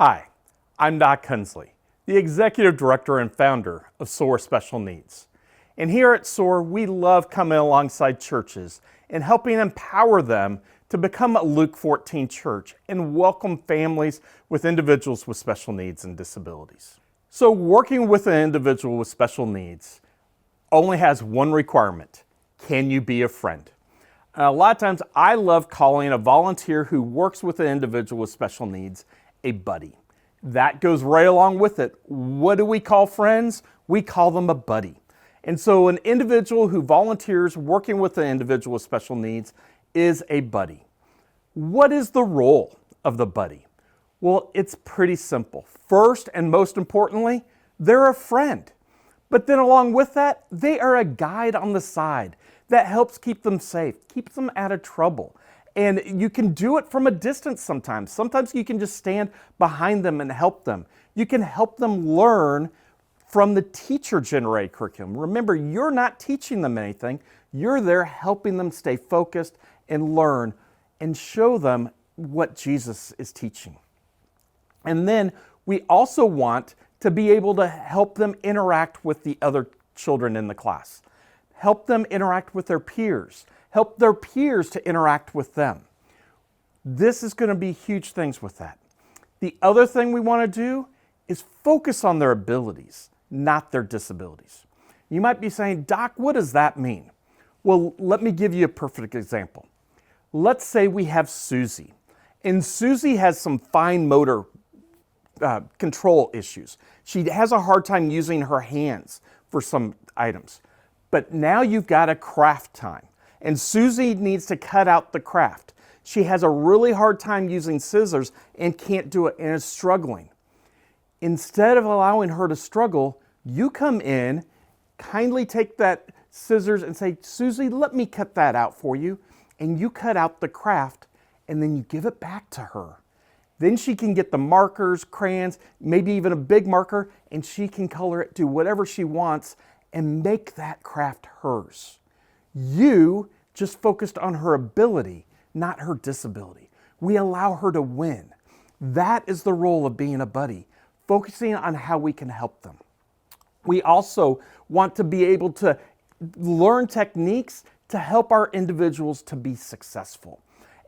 Hi, I'm Doc Hunsley, the Executive Director and Founder of SOAR Special Needs. And here at SOAR, we love coming alongside churches and helping empower them to become a Luke 14 church and welcome families with individuals with special needs and disabilities. So working with an individual with special needs only has one requirement. Can you be a friend? A lot of times I love calling a volunteer who works with an individual with special needs a buddy. That goes right along with it. What do we call friends? We call them a buddy. And so an individual who volunteers working with an individual with special needs is a buddy. What is the role of the buddy? Well, it's pretty simple. First and most importantly, they're a friend. But then along with that, they are a guide on the side that helps keep them safe, keeps them out of trouble. And you can do it from a distance sometimes. Sometimes you can just stand behind them and help them. You can help them learn from the teacher-generated curriculum. Remember, you're not teaching them anything. You're there helping them stay focused and learn and show them what Jesus is teaching. And then we also want to be able to help them interact with the other children in the class. Help them interact with their peers. Help their peers to interact with them. This is going to be huge things with that. The other thing we want to do is focus on their abilities, not their disabilities. You might be saying, Doc, what does that mean? Well, let me give you a perfect example. Let's say we have Susie, and Susie has some fine motor control issues. She has a hard time using her hands for some items. But now you've got a craft time. And Susie needs to cut out the craft. She has a really hard time using scissors and can't do it and is struggling. Instead of allowing her to struggle, you come in, kindly take that scissors and say, Susie, let me cut that out for you. And you cut out the craft and then you give it back to her. Then she can get the markers, crayons, maybe even a big marker, and she can color it, do whatever she wants and make that craft hers. You just focused on her ability, not her disability. We allow her to win. That is the role of being a buddy, focusing on how we can help them. We also want to be able to learn techniques to help our individuals to be successful.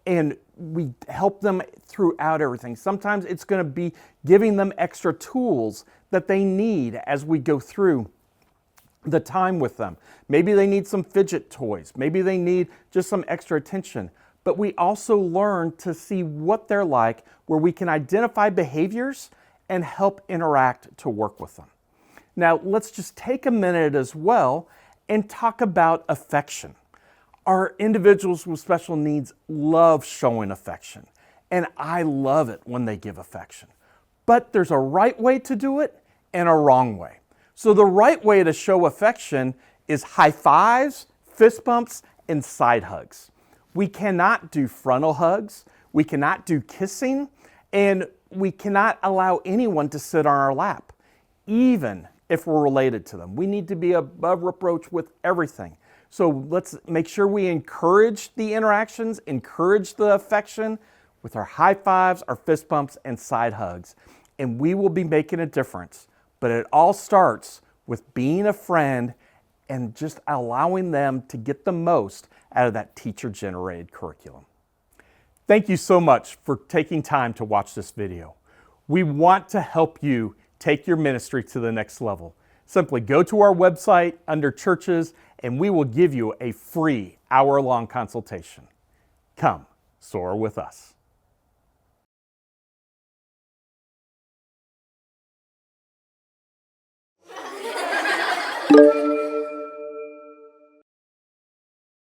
And we help them throughout everything. Sometimes it's going to be giving them extra tools that they need as we go through the time with them. Maybe they need some fidget toys. Maybe they need just some extra attention. But we also learn to see what they're like, where we can identify behaviors and help interact to work with them. Now, let's just take a minute as well and talk about affection. Our individuals with special needs love showing affection, and I love it when they give affection. But there's a right way to do it and a wrong way. So the right way to show affection is high fives, fist bumps, and side hugs. We cannot do frontal hugs, we cannot do kissing, and we cannot allow anyone to sit on our lap, even if we're related to them. We need to be above reproach with everything. So let's make sure we encourage the interactions, encourage the affection with our high fives, our fist bumps, and side hugs. And we will be making a difference. But it all starts with being a friend and just allowing them to get the most out of that teacher-generated curriculum. Thank you so much for taking time to watch this video. We want to help you take your ministry to the next level. Simply go to our website under churches and we will give you a free hour-long consultation. Come, soar with us.